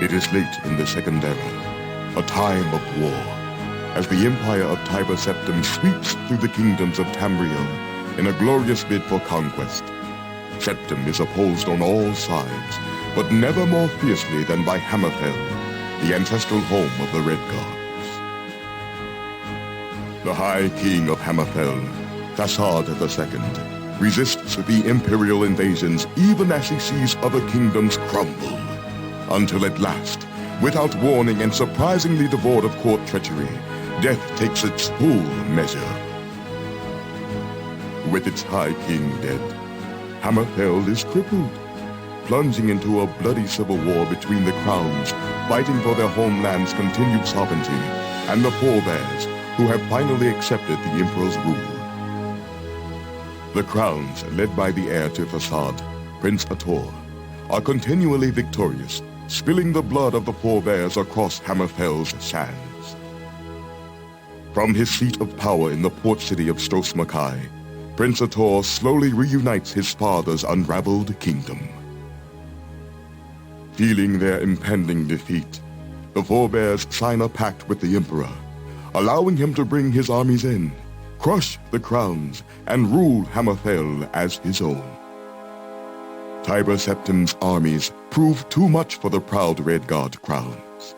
It is late in the Second Era, a time of war, as the empire of Tiber Septim sweeps through the kingdoms of Tamriel in a glorious bid for conquest. Septim is opposed on all sides, but never more fiercely than by Hammerfell, the ancestral home of the Redguards. The High King of Hammerfell, Thasard II, resists the imperial invasions even as he sees other kingdoms crumble. Until at last, without warning and surprisingly devoid of court treachery, death takes its full measure. With its High King dead, Hammerfell is crippled, plunging into a bloody civil war between the crowns, fighting for their homeland's continued sovereignty, and the forebears, who have finally accepted the Emperor's rule. The crowns, led by the heir to Thasard, Prince Ator, are continually victorious, spilling the blood of the forebears across Hammerfell's sands. From his seat of power in the port city of Stros-Makai, Prince Ator slowly reunites his father's unraveled kingdom. Feeling their impending defeat, the forebears sign a pact with the Emperor, allowing him to bring his armies in, crush the crowns, and rule Hammerfell as his own. Tiber Septim's armies prove too much for the proud Redguard crowns.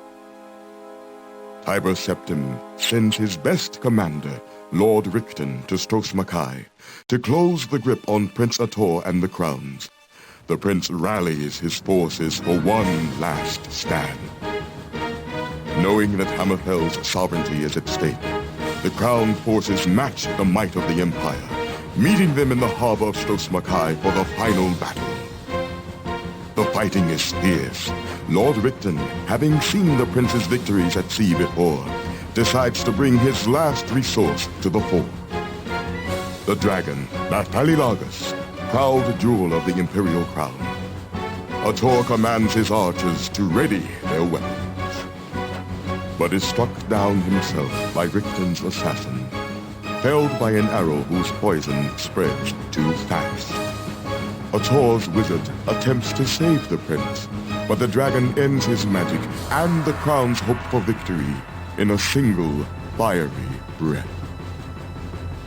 Tiber Septim sends his best commander, Lord Richten, to Stros-Makai to close the grip on Prince Ator and the crowns. The prince rallies his forces for one last stand. Knowing that Hammerfell's sovereignty is at stake, the crown forces match the might of the Empire, meeting them in the harbor of Stros-Makai for the final battle. The fighting is fierce. Lord Richten, having seen the prince's victories at sea before, decides to bring his last resource to the fore. The dragon, Nathalilagus, proud jewel of the imperial crown. Ator commands his archers to ready their weapons, but is struck down himself by Richten's assassin, felled by an arrow whose poison spreads too fast. Ator's wizard attempts to save the prince, but the dragon ends his magic and the crown's hope for victory in a single fiery breath.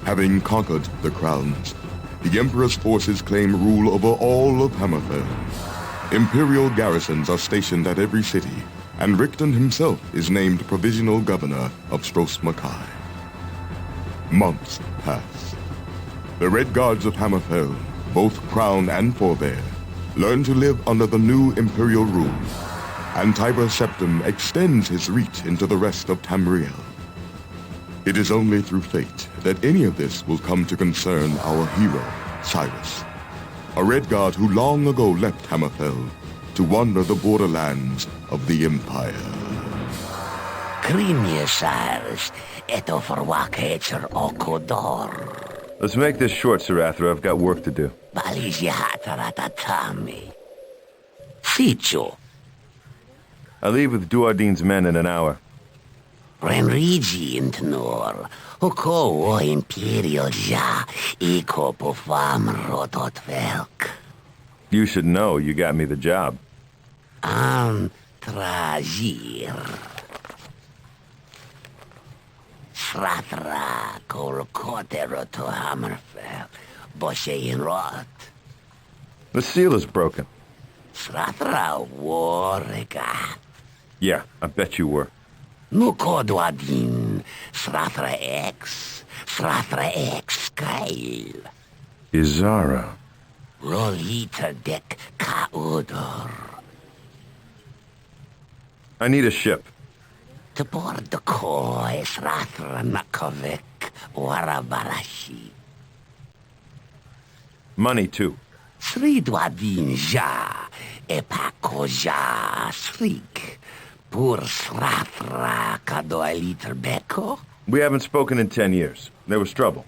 Having conquered the crowns, the Emperor's forces claim rule over all of Hammerfell. Imperial garrisons are stationed at every city, and Richten himself is named provisional governor of Stros-Makai. Months pass. The Redguards of Hammerfell, both crown and forebear, learn to live under the new imperial rule, and Tiber Septim extends his reach into the rest of Tamriel. It is only through fate that any of this will come to concern our hero, Cyrus, a Redguard who long ago left Hammerfell to wander the borderlands of the Empire. Krimië, Cyrus, eto verwakheidser okodor. Let's make this short, Sarathra. I've got work to do. Balizyahataratatami. Sicho. I leave with Duardine's men in an hour. Renrigi intnor. Hoko o imperial ja. Iko pofam rotot velk. You should know you got me the job. Tragir. Sratra kol kotero to Hammerfell. Boshe in rot. The seal is broken. Sratra warregat. Yeah, I bet you were. Nukodwadin. Sratra X. Sratra X Kyle. Izara. Rolita dek kaudor. I need a ship. To board the koi Sratra Nakovik Warabarashi. Money, too. Sridwadin ja. Epakoja slik. Pur sratra kadoiliter beko. We haven't spoken in 10 years. There was trouble.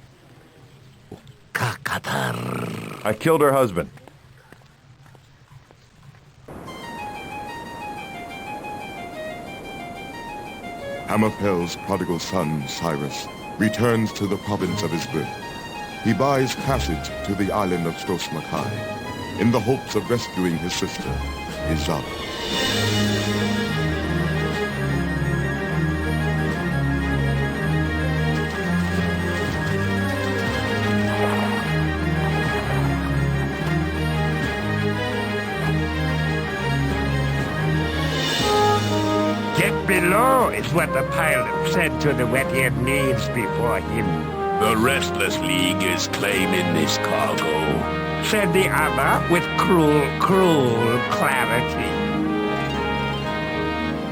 Kakatar. I killed her husband. Hammerfell's prodigal son, Cyrus, returns to the province of his birth. He buys passage to the island of Stosmakai in the hopes of rescuing his sister, Izab. Get below is what the pilot said to the wet-haired knaves before him. The Restless League is claiming this cargo. Said the other with cruel clarity.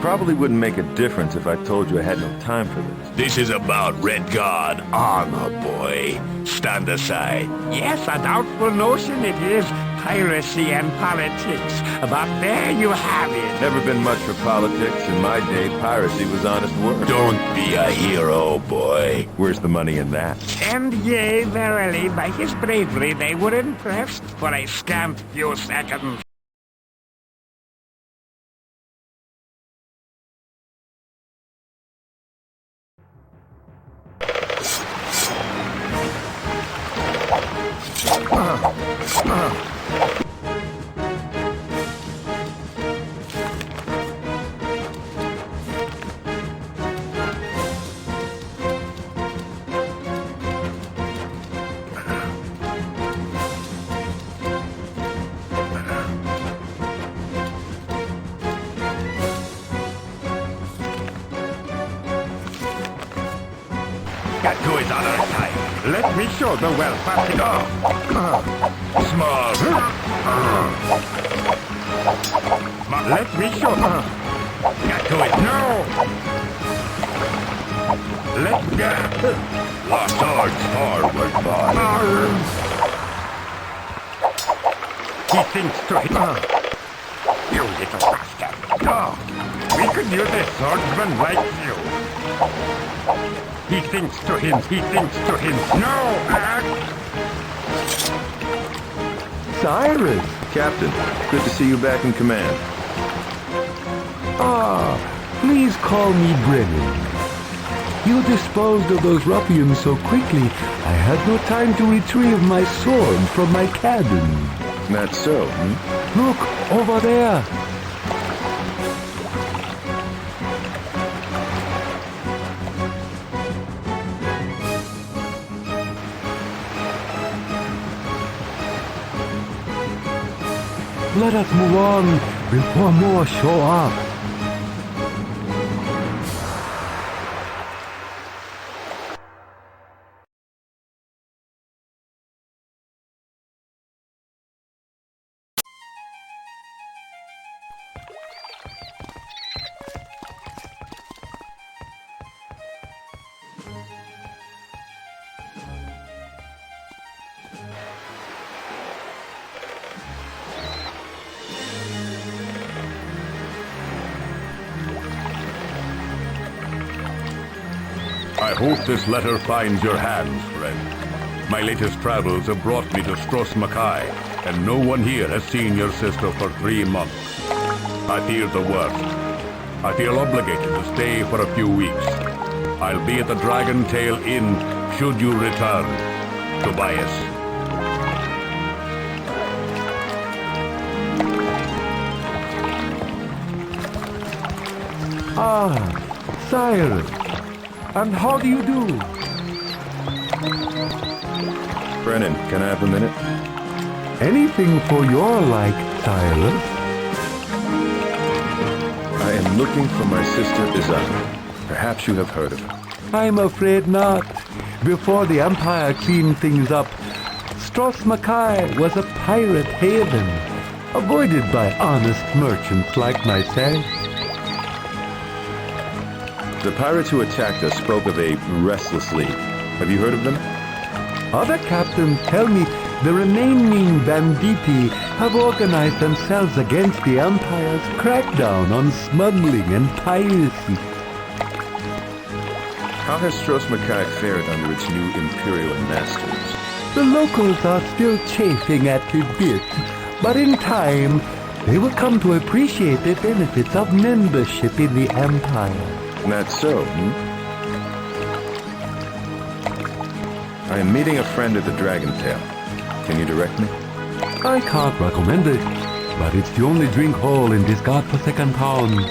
Probably wouldn't make a difference if I told you I had no time for this. This is about Redguard armor, boy. Stand aside. Yes, a doubtful notion it is. Piracy and politics. But there you have it. Never been much for politics. In my day, piracy was honest work. Don't be a hero, boy. Where's the money in that? And yea, verily, by his bravery they were impressed for a scant few seconds. Get to his other side. Let me show the wealth of it all. Small. Let me show. Get to it. No! Let go. Lost swords forward, boy. He thinks to him. You little bastard. We could use a swordsman like you. He thinks to him. No! Cyrus! Captain, good to see you back in command. Please call me Brennan. You disposed of those ruffians so quickly, I had no time to retrieve my sword from my cabin. That's so, Look, over there. Let us move on before more show up. I hope this letter finds your hands, friend. My latest travels have brought me to Stosmakai, and no one here has seen your sister for 3 months. I fear the worst. I feel obligated to stay for a few weeks. I'll be at the Dragon Tail Inn should you return. Tobias. Cyrus. And how do you do? Brennan, can I have a minute? Anything for your like, Cyrus. I am looking for my sister Izab. Perhaps you have heard of her. I'm afraid not. Before the Empire cleaned things up, Stosmakai was a pirate haven, avoided by honest merchants like myself. The pirates who attacked us spoke of a restless league. Have you heard of them? Other captains tell me the remaining banditti have organized themselves against the Empire's crackdown on smuggling and piracy. How has Stros Mackay fared under its new Imperial masters? The locals are still chafing at the bit, but in time, they will come to appreciate the benefits of membership in the Empire. That's so, I am meeting a friend at the Dragon Tail. Can you direct me? I can't recommend it, but it's the only drink hall in this godforsaken town.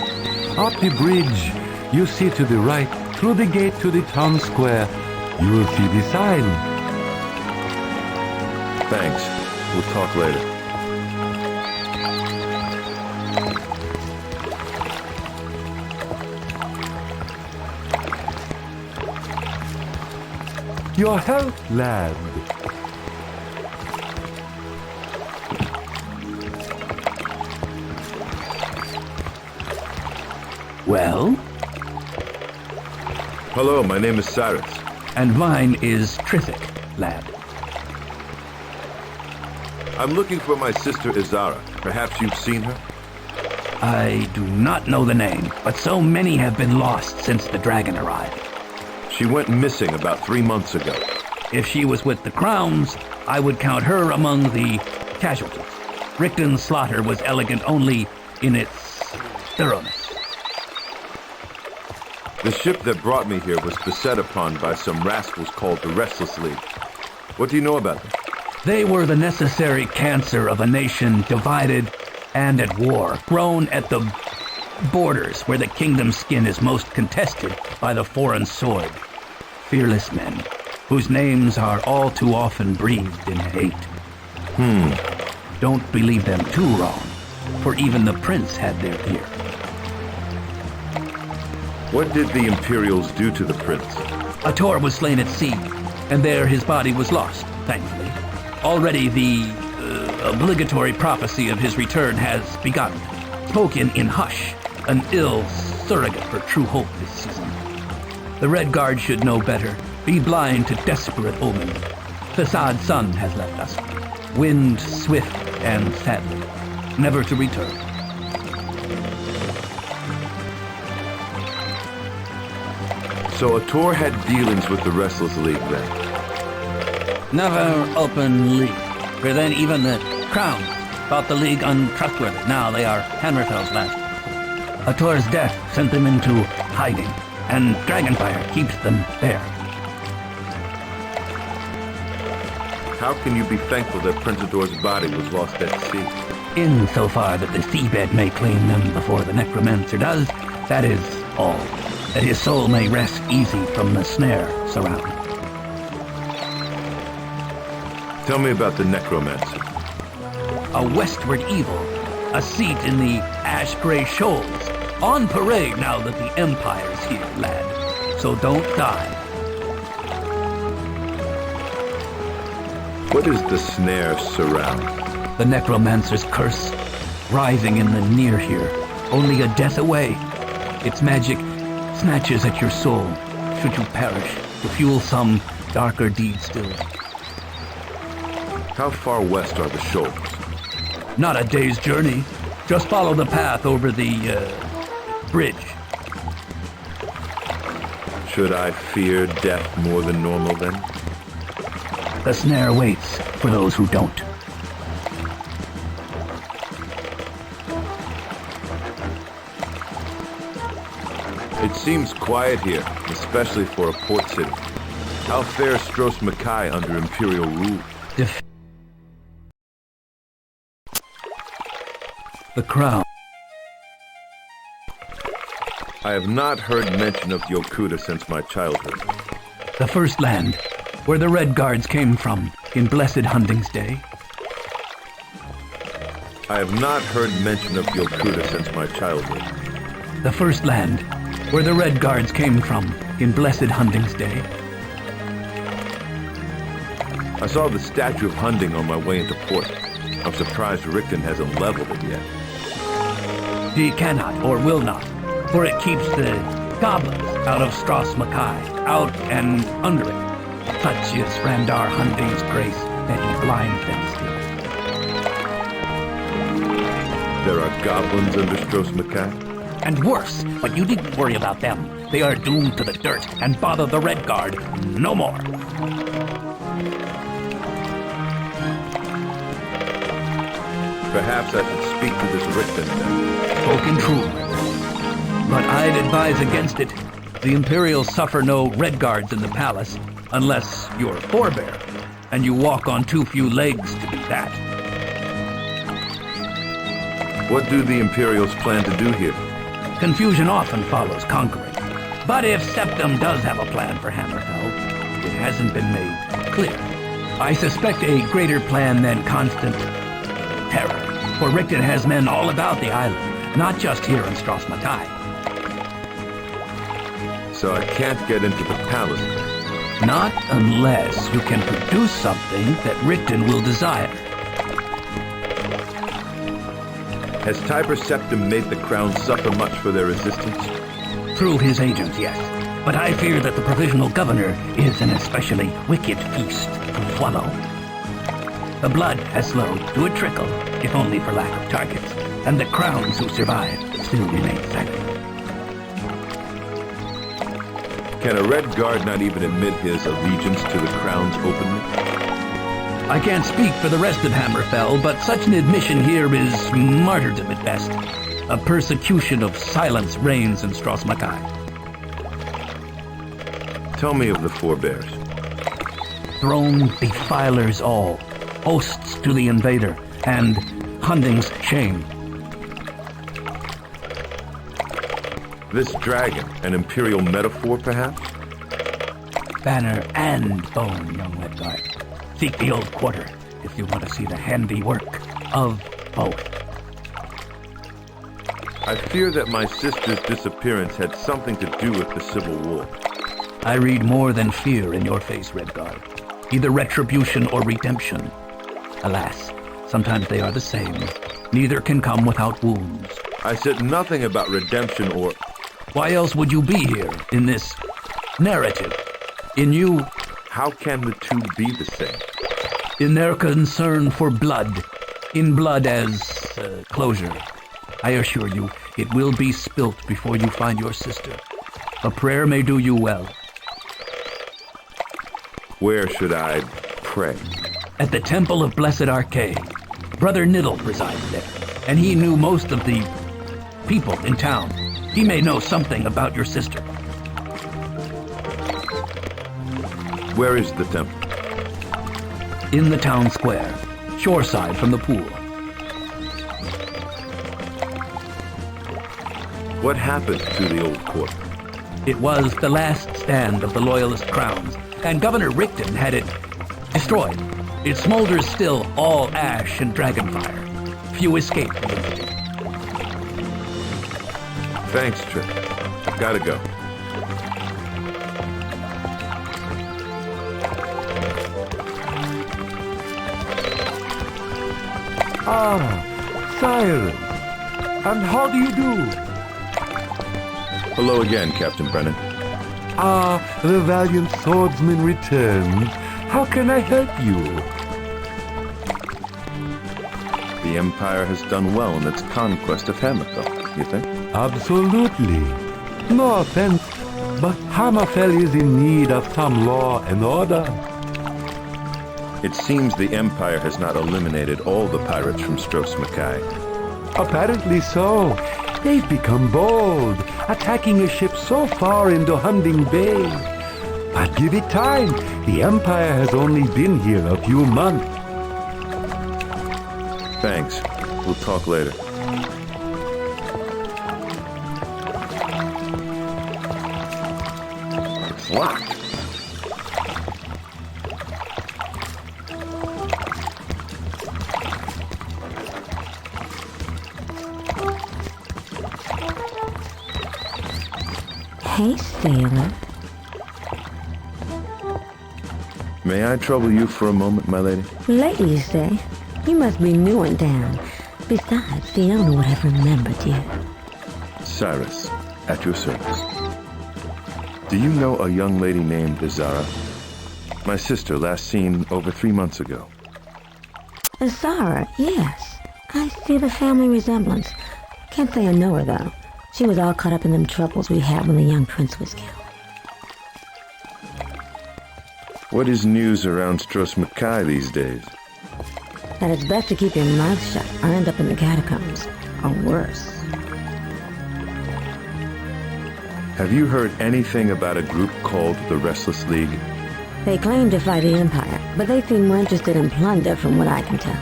Up the bridge, you see to the right, through the gate to the town square, you will see the sign. Thanks. We'll talk later. Your health, lad. Well, Hello, my name is Cyrus. and mine is Trithic, lad. I'm looking for my sister Izara. Perhaps you've seen her? I do not know the name, but so many have been lost since the dragon arrived. She went missing about 3 months ago. If she was with the Crowns, I would count her among the casualties. Richton's slaughter was elegant only in its thoroughness. The ship that brought me here was beset upon by some rascals called the Restless League. What do you know about them? They were the necessary cancer of a nation divided and at war, grown at the borders where the kingdom's skin is most contested by the foreign sword. Fearless men, whose names are all too often breathed in hate. Don't believe them too wrong, for even the prince had their ear. What did the Imperials do to the prince? A Tor was slain at sea, and there his body was lost, thankfully. Already the obligatory prophecy of his return has begun, spoken in hush, an ill surrogate for true hope this season. The Redguard should know better, be blind to desperate omen. Fasad's son has left us, wind swift and sadly, never to return. So Ator had dealings with the Restless League then? Never openly, for then even the Crown thought the League untrustworthy. Now they are Hammerfell's last. Ator's death sent them into hiding, and Dragonfire keeps them there. How can you be thankful that Prince Ador's body was lost at sea? Insofar that the seabed may claim them before the necromancer does, that is all. That his soul may rest easy from the snare surrounding. Tell me about the necromancer. A westward evil, a seat in the ash-gray shoals, on parade now that the Empire's here, lad. So don't die. What is the snare surround? The necromancer's curse, rising in the near here, only a death away. Its magic snatches at your soul, should you perish, to fuel some darker deed still. How far west are the shoals? Not a day's journey. Just follow the path over the, bridge. Should I fear death more than normal then? The snare waits for those who don't. It seems quiet here, especially for a port city. How fares Stros Mackay under Imperial rule? The Crown. I have not heard mention of Yokuda since my childhood. The first land, where the Redguards came from in blessed Hunting's Day. I have not heard mention of Yokuda since my childhood. The first land, where the Redguards came from in blessed Hunting's Day. I saw the statue of Hunding on my way into port. I'm surprised Richton hasn't leveled it yet. He cannot or will not, for it keeps the goblins out of Stros Mackay, out and under it. Such is Randar Hunding's grace, that he blinds them still. There are goblins under Stros Mackay? And worse, but you needn't worry about them. They are doomed to the dirt and bother the Redguard no more. Perhaps I should speak to this Richten then. Spoken true. But I'd advise against it. The Imperials suffer no Redguards in the palace, unless you're a forebear, and you walk on too few legs to be that. What do the Imperials plan to do here? Confusion often follows conquering. But if Septum does have a plan for Hammerfell, it hasn't been made clear. I suspect a greater plan than constant terror, for Richten has men all about the island, not just here in Stros Mackay. So I can't get into the palace. Not unless you can produce something that Richten will desire. Has Tiber Septim made the crown suffer much for their resistance? Through his agents, yes. But I fear that the provisional governor is an especially wicked feast to swallow. The blood has slowed to a trickle, if only for lack of targets, and the crowns who survive still remain silent. Can a Redguard not even admit his allegiance to the crowns openly? I can't speak for the rest of Hammerfell, but such an admission here is martyrdom at best. A persecution of silence reigns in Stros Mackay. Tell me of the forebears. Throne defilers all, hosts to the invader, and Hunding's shame. This dragon, an imperial metaphor, perhaps? Banner and bone, young Redguard. Seek the old quarter if you want to see the handiwork of both. I fear that my sister's disappearance had something to do with the Civil War. I read more than fear in your face, Redguard. Either retribution or redemption. Alas, sometimes they are the same. Neither can come without wounds. I said nothing about redemption or... Why else would you be here in this narrative? In you... How can the two be the same? In their concern for blood. In blood as closure. I assure you, it will be spilt before you find your sister. A prayer may do you well. Where should I pray? At the Temple of Blessed Arcade. Brother Niddle presides there, and he knew most of the people in town. He may know something about your sister. Where is the temple? In the town square, shoreside from the pool. What happened to the old court? It was the last stand of the Loyalist crowns, and Governor Richten had it destroyed. It smolders still, all ash and dragonfire. Few escape from the city. Thanks, Trip. I've got to go. Ah, Cyrus. And how do you do? Hello again, Captain Brennan. Ah, the valiant swordsman returns. How can I help you? The Empire has done well in its conquest of Hammerfell, you think? Absolutely. No offense, but Hammerfell is in need of some law and order. It seems the Empire has not eliminated all the pirates from Stros Mackay. Apparently so. They've become bold, attacking a ship so far into Hunding Bay. But give it time. The Empire has only been here a few months. Thanks. We'll talk later. It's locked. Hey, sailor. May I trouble you for a moment, my lady? Lady, you say? You must be new in town. Besides, the owner would have remembered you. Cyrus, at your service. Do you know a young lady named Izara? My sister, last seen over 3 months ago. Sarah, yes. I see the family resemblance. Can't say I know her, though. She was all caught up in them troubles we had when the young prince was killed. What is news around Stros Mackay these days? That it's best to keep your mouth shut or end up in the catacombs, or worse. Have you heard anything about a group called the Restless League? They claim to fight the Empire, but they seem more interested in plunder from what I can tell.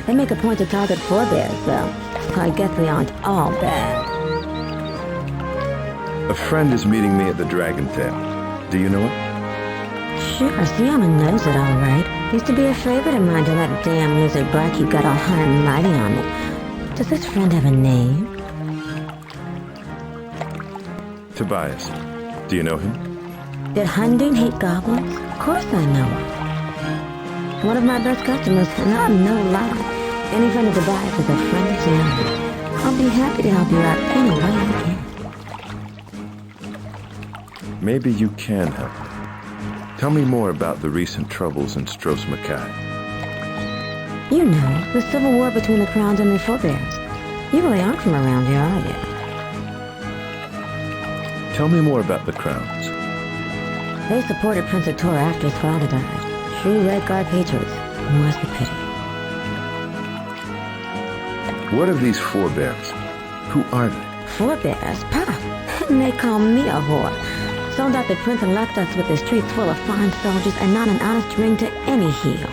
They make a point to target forebears, though, so I guess they aren't all bad. A friend is meeting me at the Dragon Tail. Do you know it? Sure, Siona knows it all right. Used to be a favorite of mine till that damn lizard barkeep got all high and mighty on me. Does this friend have a name? Tobias. Do you know him? Did Hunding hate goblins? Of course I know him. One of my best customers, and I'm no lie. Any friend of Tobias is a friend of Siona. I'll be happy to help you out any way I can. Maybe you can help me. Tell me more about the recent troubles in Stros Mackay. You know, the civil war between the Crowns and their forebears. You really aren't from around here, are you? Tell me more about the Crowns. They supported Prince of Tor after his father died. True Redguard patriots. More's the pity. What of these forebears? Who are they? Forebears? Pah! And they call me a whore. Sold out the prince and left us with the streets full of fine soldiers and not an honest ring to any heel.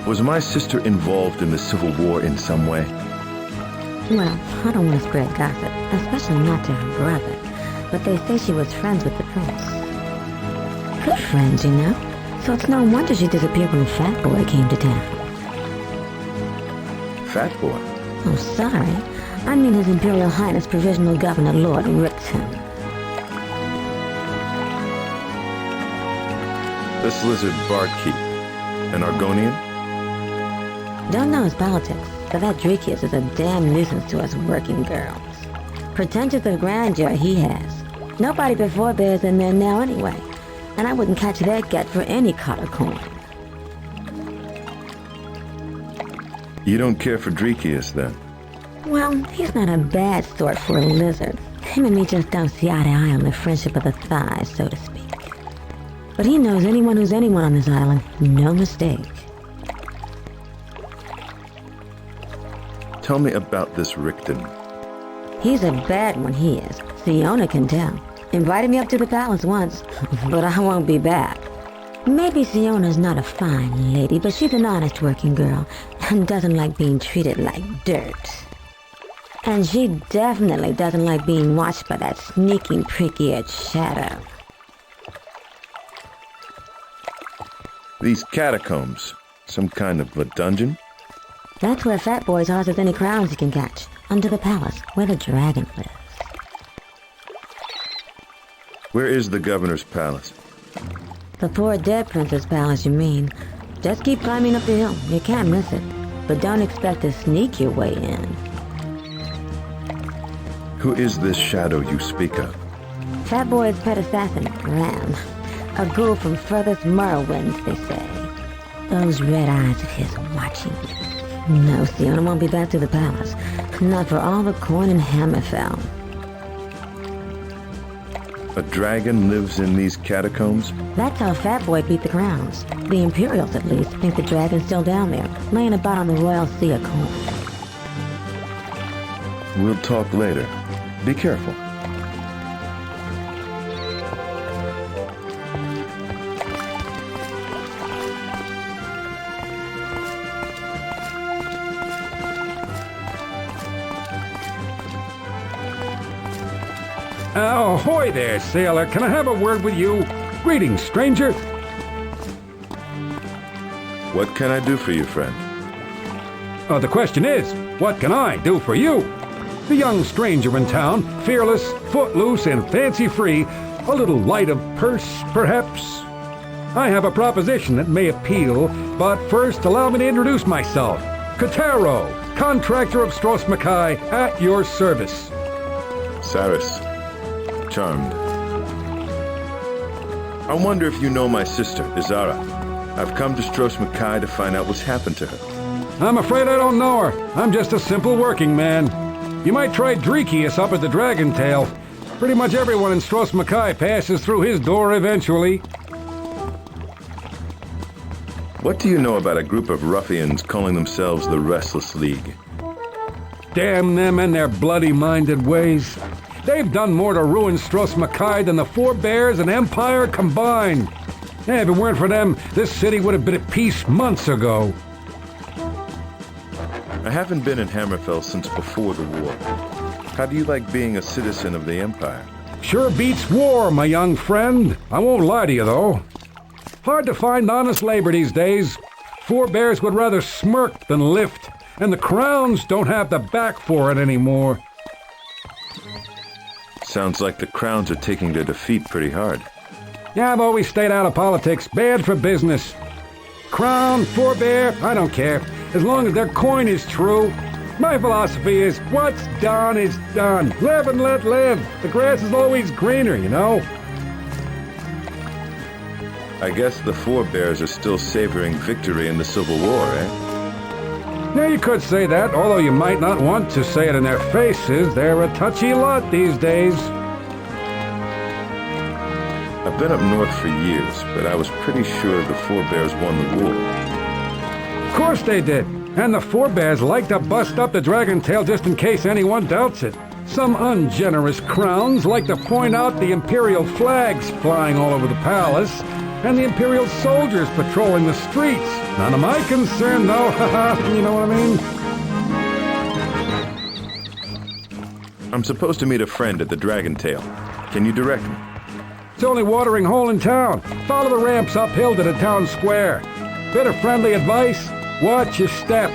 Was my sister involved in the Civil War in some way? Well, I don't want to spread gossip, especially not to her brother. But they say she was friends with the prince. Good friends, you know. So it's no wonder she disappeared when Fat Boy came to town. Fat Boy? Oh, sorry. I mean His Imperial Highness Provisional Governor Lord Ripton. This lizard barkeep, an Argonian? Don't know his politics, but that Drakius is a damn nuisance to us working girls. Pretentious of grandeur he has. Nobody before bears in there now anyway, and I wouldn't catch their gut for any collar coin. You don't care for Drakius, then? Well, he's not a bad sort for a lizard. Him and me just don't see eye to eye on the friendship of the thighs, so to speak. But he knows anyone who's anyone on this island, no mistake. Tell me about this Rickton. He's a bad one, he is. Siona can tell. Invited me up to the palace once, but I won't be back. Maybe Siona's not a fine lady, but she's an honest working girl and doesn't like being treated like dirt. And she definitely doesn't like being watched by that sneaking, prick-eared shadow. These catacombs, some kind of a dungeon? That's where Fat Boy's hauses any crowns he can catch, under the palace, where the dragon lives. Where is the governor's palace? The poor dead prince's palace, you mean. Just keep climbing up the hill, you can't miss it. But don't expect to sneak your way in. Who is this shadow you speak of? Fat Boy's pet assassin, Ram. A ghoul from furthest Morrowinds, they say. Those red eyes of his watching me. No, Siona won't be back to the palace. Not for all the coin in Hammerfell. A dragon lives in these catacombs? That's how Fat Boy beat the Crowns. The Imperials, at least, think the dragon's still down there, laying about on the royal sea of coin. We'll talk later. Be careful. Ahoy there, sailor. Can I have a word with you? Greetings, stranger. What can I do for you, friend? The question is, what can I do for you? The young stranger in town, fearless, footloose, and fancy-free, a little light of purse, perhaps? I have a proposition that may appeal, but first allow me to introduce myself. Katero, contractor of Stros Mackay, at your service. Saris. Charmed. I wonder if you know my sister, Izara. I've come to Stros Mackay to find out what's happened to her. I'm afraid I don't know her. I'm just a simple working man. You might try Dreekius up at the Dragon Tail. Pretty much everyone in Stros Mackay passes through his door eventually. What do you know about a group of ruffians calling themselves the Restless League? Damn them and their bloody-minded ways. They've done more to ruin Stros Mackay than the Four Bears and Empire combined. If it weren't for them, this city would have been at peace months ago. I haven't been in Hammerfell since before the war. How do you like being a citizen of the Empire? Sure beats war, my young friend. I won't lie to you, though. Hard to find honest labor these days. Four Bears would rather smirk than lift, and the Crowns don't have the back for it anymore. Sounds like the Crowns are taking their defeat pretty hard. Yeah, I've always stayed out of politics. Bad for business. Crown, Four Bear, I don't care. As long as their coin is true. My philosophy is, what's done is done. Live and let live. The grass is always greener, you know? I guess the Four Bears are still savoring victory in the Civil War, eh? Yeah, you could say that, although you might not want to say it in their faces. They're a touchy lot these days. I've been up north for years, but I was pretty sure the Four Bears won the war. Of course they did. And the Four Bears like to bust up the Dragon Tail just in case anyone doubts it. Some ungenerous Crowns like to point out the Imperial flags flying all over the palace and the Imperial soldiers patrolling the streets. None of my concern, though. You know what I mean? I'm supposed to meet a friend at the Dragon Tail. Can you direct me? It's the only watering hole in town. Follow the ramps uphill to the town square. Bit of friendly advice? Watch your step.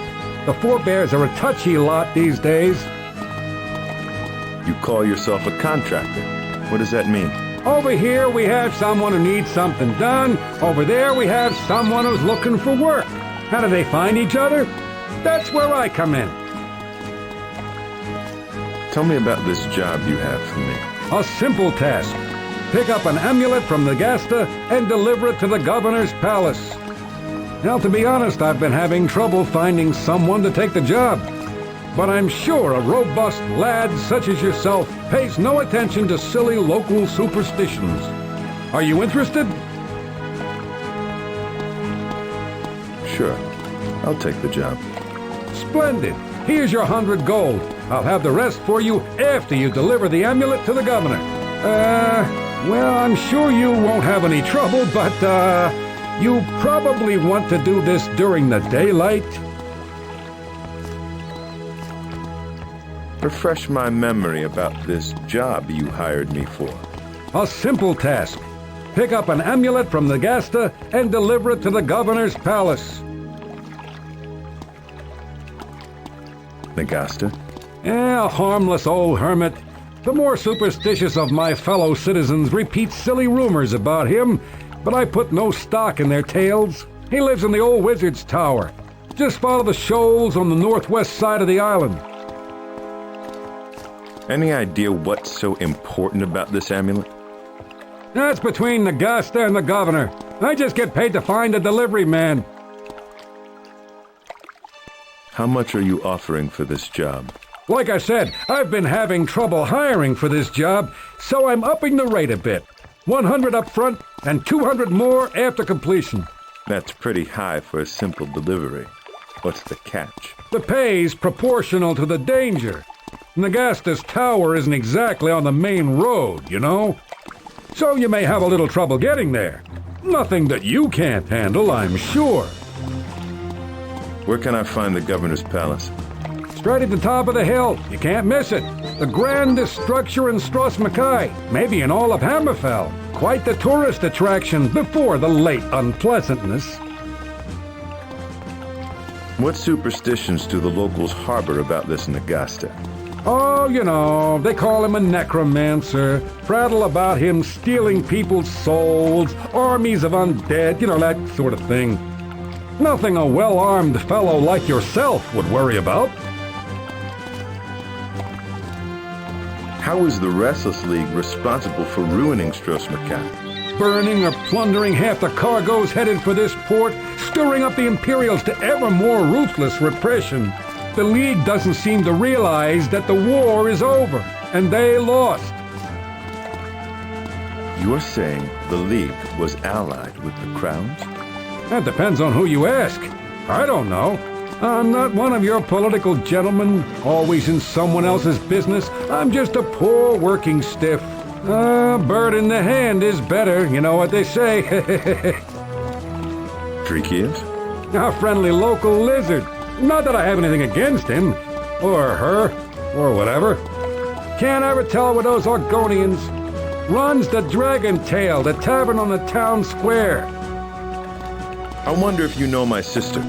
The Four Bears are a touchy lot these days. You call yourself a contractor. What does that mean? Over here we have someone who needs something done. Over there we have someone who's looking for work. How do they find each other? That's where I come in. Tell me about this job you have for me. A simple task. Pick up an amulet from Nagasta and deliver it to the governor's palace. Now, to be honest, I've been having trouble finding someone to take the job. But I'm sure a robust lad such as yourself pays no attention to silly local superstitions. Are you interested? Sure. I'll take the job. Splendid. Here's your 100 gold. I'll have the rest for you after you deliver the amulet to the governor. Well, I'm sure you won't have any trouble, but, you probably want to do this during the daylight. Refresh my memory about this job you hired me for. A simple task. Pick up an amulet from Nagasta and deliver it to the governor's palace. Nagasta? A harmless old hermit. The more superstitious of my fellow citizens repeat silly rumors about him, but I put no stock in their tales. He lives in the old wizard's tower. Just follow the shoals on the northwest side of the island. Any idea what's so important about this amulet? That's between Nagasta and the governor. I just get paid to find a delivery man. How much are you offering for this job? Like I said, I've been having trouble hiring for this job, so I'm upping the rate a bit. 100 up front and 200 more after completion. That's pretty high for a simple delivery. What's the catch? The pay's proportional to the danger. Nagasta's tower isn't exactly on the main road, you know? So you may have a little trouble getting there. Nothing that you can't handle, I'm sure. Where can I find the governor's palace? Straight at the top of the hill. You can't miss it. The grandest structure in Stros Mackay, maybe in all of Hammerfell. Quite the tourist attraction before the late unpleasantness. What superstitions do the locals harbor about this Nagasta? Oh, you know, they call him a necromancer, prattle about him stealing people's souls, armies of undead, you know, that sort of thing. Nothing a well-armed fellow like yourself would worry about. How is the Restless League responsible for ruining Stros Mackay? burning or plundering half the cargoes headed for this port, stirring up the Imperials to ever more ruthless repression. The League doesn't seem to realize that the war is over, and they lost. You're saying the League was allied with the Crowns? That depends on who you ask. I don't know. I'm not one of your political gentlemen, always in someone else's business. I'm just a poor working stiff. A bird in the hand is better, you know what they say. Streaky is? A friendly local lizard. Not that I have anything against him, or her, or whatever. Can't ever tell with those Argonians. Runs the Dragon Tail, the tavern on the town square. I wonder if you know my sister.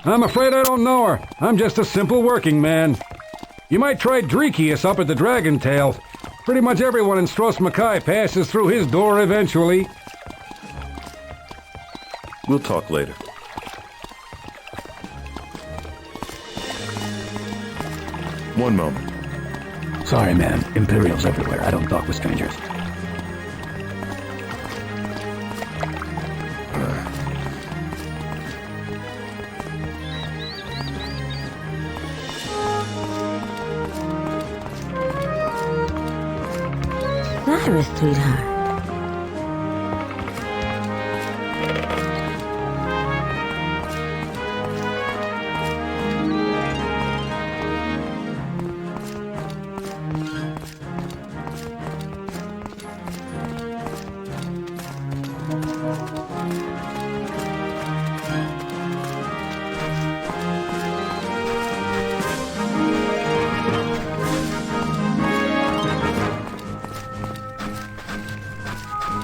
I'm afraid I don't know her. I'm just a simple working man. You might try Dreekius up at the Dragon Tail. Pretty much everyone in Stros Mackay passes through his door eventually. We'll talk later. One moment. Sorry, man. Imperials everywhere. I don't talk with strangers. Cyrus, sweetheart.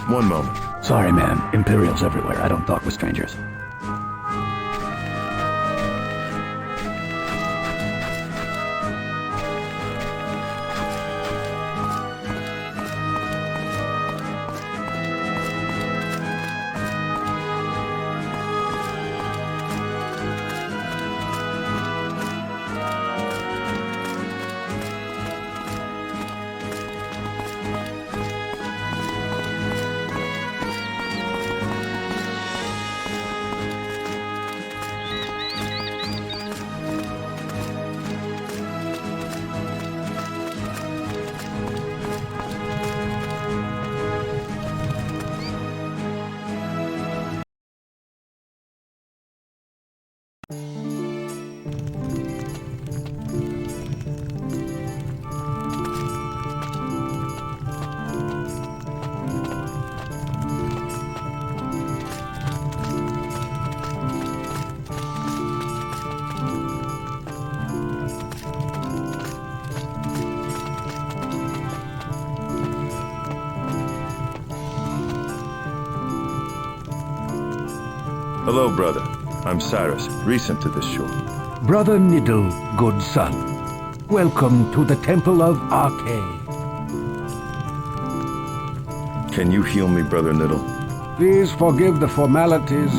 One moment. Sorry, man. Imperials everywhere. I don't talk with strangers. Hello, brother. I'm Cyrus, recent to this shore. Brother Niddle, good son. Welcome to the Temple of Arcade. Can you heal me, Brother Niddle? Please forgive the formalities,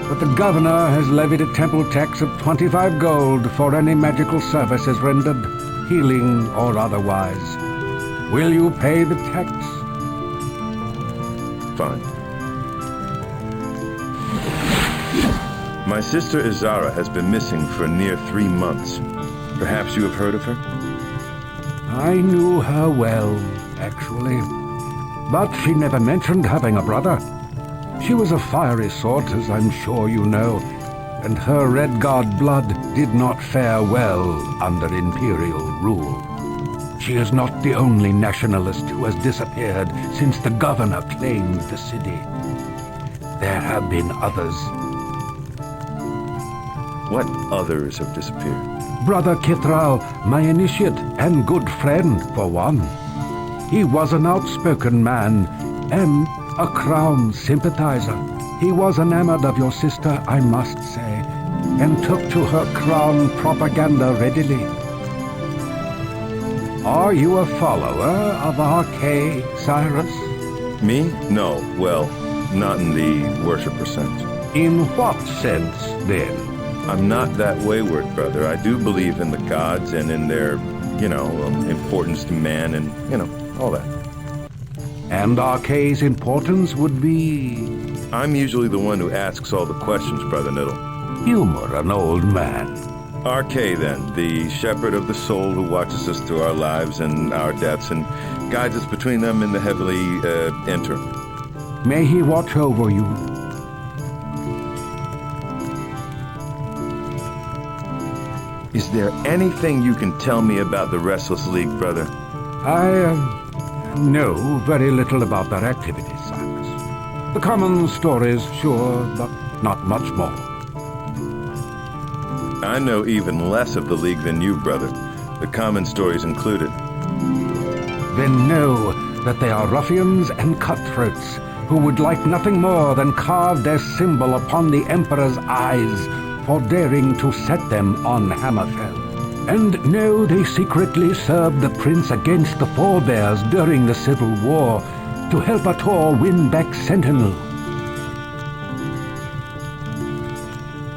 but the governor has levied a temple tax of 25 gold for any magical services rendered, healing or otherwise. Will you pay the tax? Fine. My sister Izara has been missing for near 3 months. Perhaps you have heard of her? I knew her well, actually. But she never mentioned having a brother. She was a fiery sort, as I'm sure you know, and her Redguard blood did not fare well under Imperial rule. She is not the only nationalist who has disappeared since the governor claimed the city. There have been others. What others have disappeared? Brother Kithral, my initiate and good friend, for one. He was an outspoken man and a crown sympathizer. He was enamored of your sister, I must say, and took to her crown propaganda readily. Are you a follower of R.K., Cyrus? Me? No, well, not in the worshiper sense. In what sense, then? I'm not that wayward, brother. I do believe in the gods and in their, importance to man and, all that. And R.K.'s importance would be... I'm usually the one who asks all the questions, Brother Niddle. Humor an old man. R.K. then, the shepherd of the soul who watches us through our lives and our deaths and guides us between them in the heavenly interim. May he watch over you. Is there anything you can tell me about the Restless League, brother? I know very little about their activities, Cyrus. The common stories, sure, but not much more. I know even less of the League than you, brother. The common stories included. Then know that they are ruffians and cutthroats who would like nothing more than carve their symbol upon the Emperor's eyes for daring to set them on Hammerfell. And know they secretly served the prince against the forebears during the Civil War to help Ator win back Sentinel.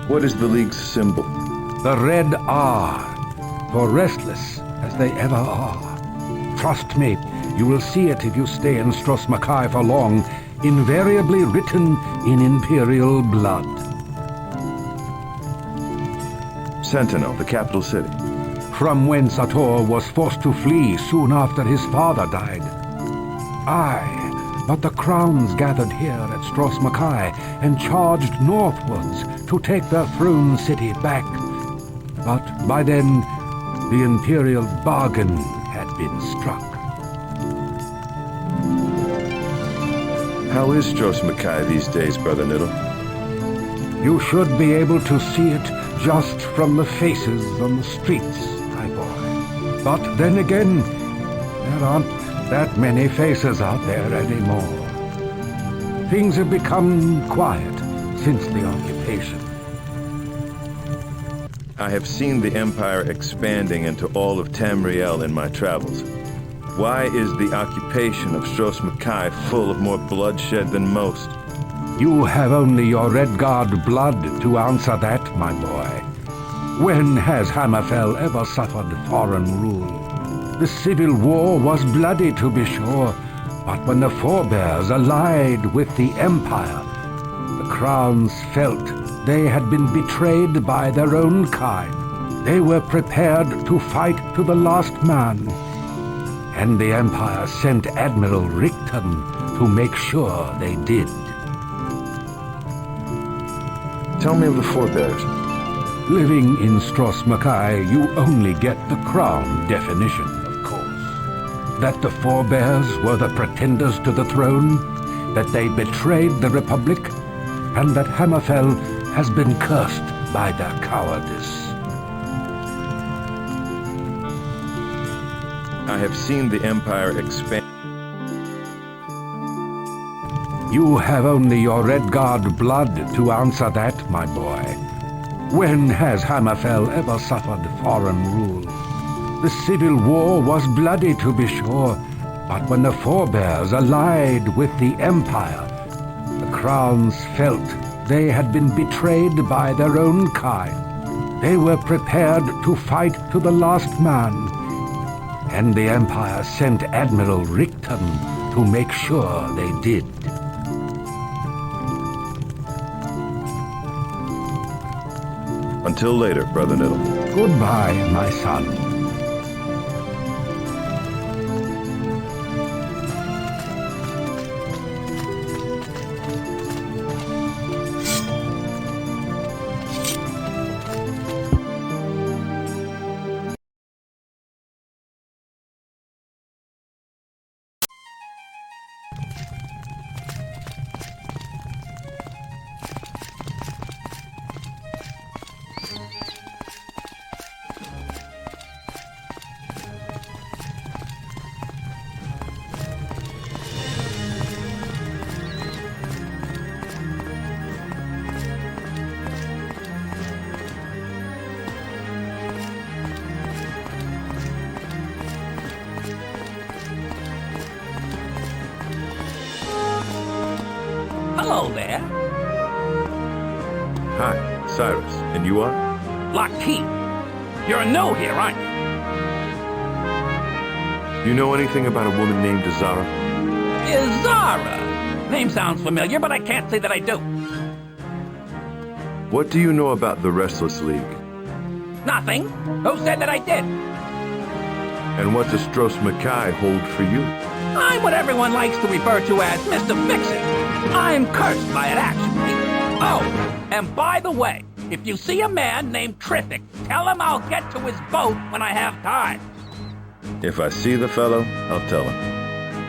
What is the League's symbol? The red R, for restless as they ever are. Trust me, you will see it if you stay in Stros Makai for long, invariably written in Imperial blood. Sentinel, the capital city. From whence Ator was forced to flee soon after his father died. Aye, but the crowns gathered here at Stros Makai and charged northwards to take their throne city back. But by then, the Imperial bargain had been struck. How is Stros Makai these days, Brother Niddle? You should be able to see it just from the faces on the streets, my boy. But then again, there aren't that many faces out there anymore. Things have become quiet since the occupation. I have seen the Empire expanding into all of Tamriel in my travels. Why is the occupation of Stros Makai full of more bloodshed than most? You have only your Redguard blood to answer that, my boy. When has Hammerfell ever suffered foreign rule? The Civil War was bloody, to be sure, but when the forebears allied with the Empire, the crowns felt they had been betrayed by their own kind. They were prepared to fight to the last man. And the Empire sent Admiral Rickton to make sure they did. Tell me of the forebears. Living in Stros Makai, you only get the crown definition, of course. That the forebears were the pretenders to the throne, that they betrayed the Republic, and that Hammerfell has been cursed by their cowardice. I have seen the Empire expand. You have only your Redguard blood to answer that, my boy. When has Hammerfell ever suffered foreign rule? The Civil War was bloody, to be sure, but when the forebears allied with the Empire, the crowns felt they had been betrayed by their own kind. They were prepared to fight to the last man. And the Empire sent Admiral Rickton to make sure they did. Until later, Brother Niddle. Goodbye, my son. Hello there. Hi, Cyrus. And you are? Lockheed. You're new here, aren't you? You know anything about a woman named Zara? Zara. Name sounds familiar, but I can't say that I do. What do you know about the Restless League? Nothing. Who said that I did? And what does Stros Mackay hold for you? I'm what everyone likes to refer to as Mr. Fix-It. I'm cursed by it, actually. Oh, and by the way, if you see a man named Triffic, tell him I'll get to his boat when I have time. If I see the fellow, I'll tell him.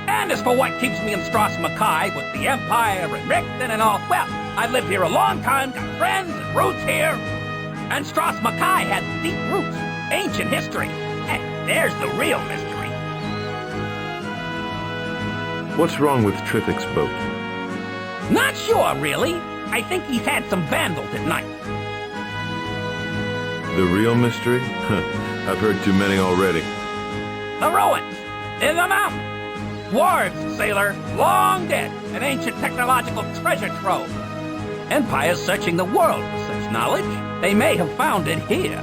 And as for what keeps me in Stros Mackay with the Empire and Rickton and all, well, I've lived here a long time, got friends and roots here. And Stros Mackay has deep roots, ancient history. And there's the real mystery. What's wrong with Triffic's boat? Not sure, really. I think he's had some vandals at night. The real mystery? I've heard too many already. The ruins, in the mountains. Dwarves, sailor, long dead, an ancient technological treasure trove. Empires searching the world for such knowledge. They may have found it here.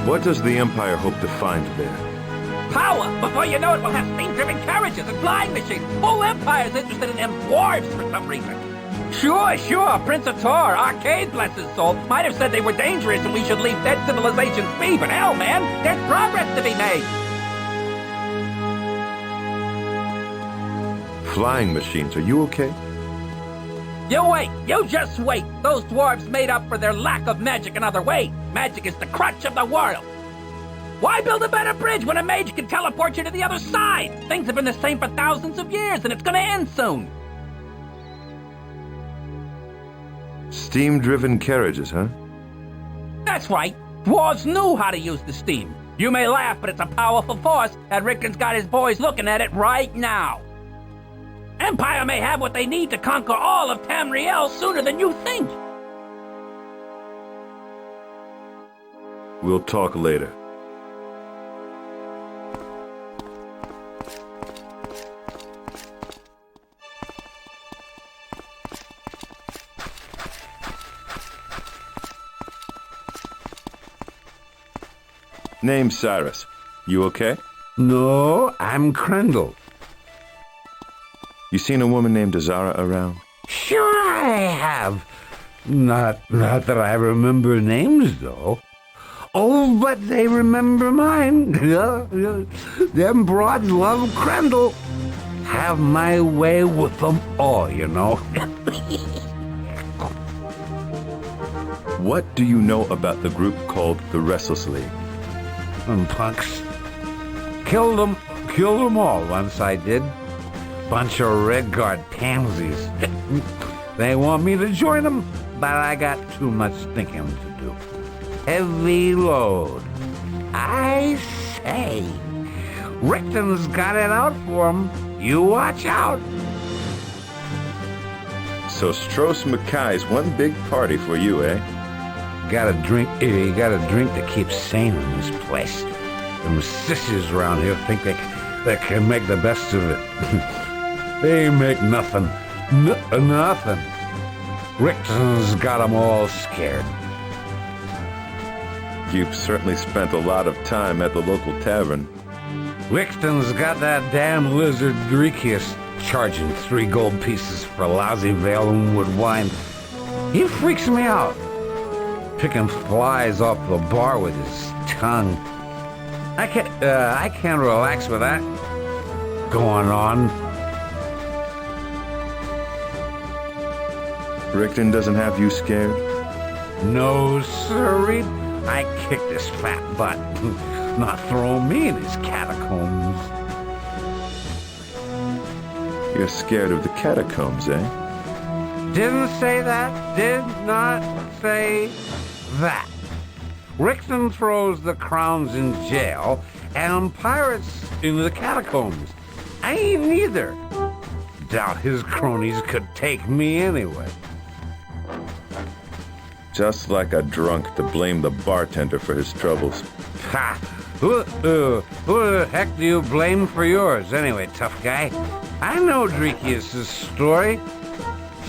What does the Empire hope to find there? Power! Before you know it, we'll have steam-driven carriages and flying machines. Whole Empire's interested in them dwarves for some reason. Sure. Prince of Tor, Arcade, bless his soul, might have said they were dangerous and we should leave dead civilizations be, but hell, man, there's progress to be made. Flying machines, are you okay? You just wait. Those dwarves made up for their lack of magic in other ways. Magic is the crutch of the world. Why build a better bridge when a mage can teleport you to the other side? Things have been the same for thousands of years, and it's gonna end soon. Steam-driven carriages, huh? That's right. Dwarves knew how to use the steam. You may laugh, but it's a powerful force, and Rickton's got his boys looking at it right now. Empire may have what they need to conquer all of Tamriel sooner than you think. We'll talk later. Name's Cyrus. You okay? No, I'm Crandall. You seen a woman named Zara around? Sure I have. Not that I remember names, though. Oh, but they remember mine. Them broads love Crandall. Have my way with them all, you know. What do you know about the group called the Restless League? Them punks. Killed them all once I did. Bunch of Redguard pansies. They want me to join them, but I got too much thinking to do. Heavy load. I say, Rickton's got it out for him. You watch out. So Stros Mackay's one big party for you, eh? You gotta drink to keep sane in this place. Them sissies around here think they can make the best of it. They make nothing. Nothing. Rickton's got them all scared. You've certainly spent a lot of time at the local tavern. Rickton's got that damn lizard Dreekius charging 3 gold pieces for lousy Valenwood wine. He freaks me out. Picking flies off the bar with his tongue. I can't relax with that going on. Rickton doesn't have you scared? No, sirree. I kicked his fat butt. Not throw me in his catacombs. You're scared of the catacombs, eh? Didn't say that. Did not say that. Rickton throws the crowns in jail and pirates in the catacombs. I ain't neither. Doubt his cronies could take me anyway. Just like a drunk to blame the bartender for his troubles. Ha! Who the heck do you blame for yours, anyway, tough guy? I know Drekius' story.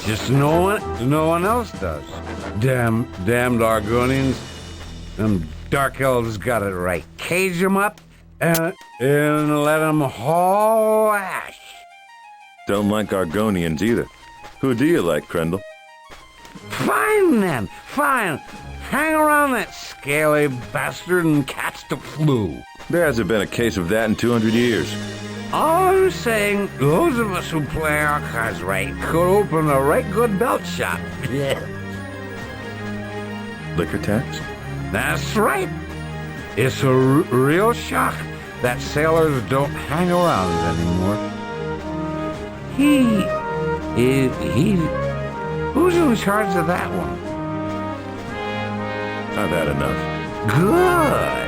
Just no one else does. Damned Argonians. Them dark elves got it right. Cage 'em up and let 'em haul ash. Don't like Argonians either. Who do you like, Krendel? Fine then, fine. Hang around that scaly bastard and catch the flu. There hasn't been a case of that in 200 years. All I'm saying, those of us who play our cards right could open a right good belt shop. Liquor tax? That's right. It's a real shock that sailors don't hang around anymore. Who's in charge of that one? I've had enough. Good.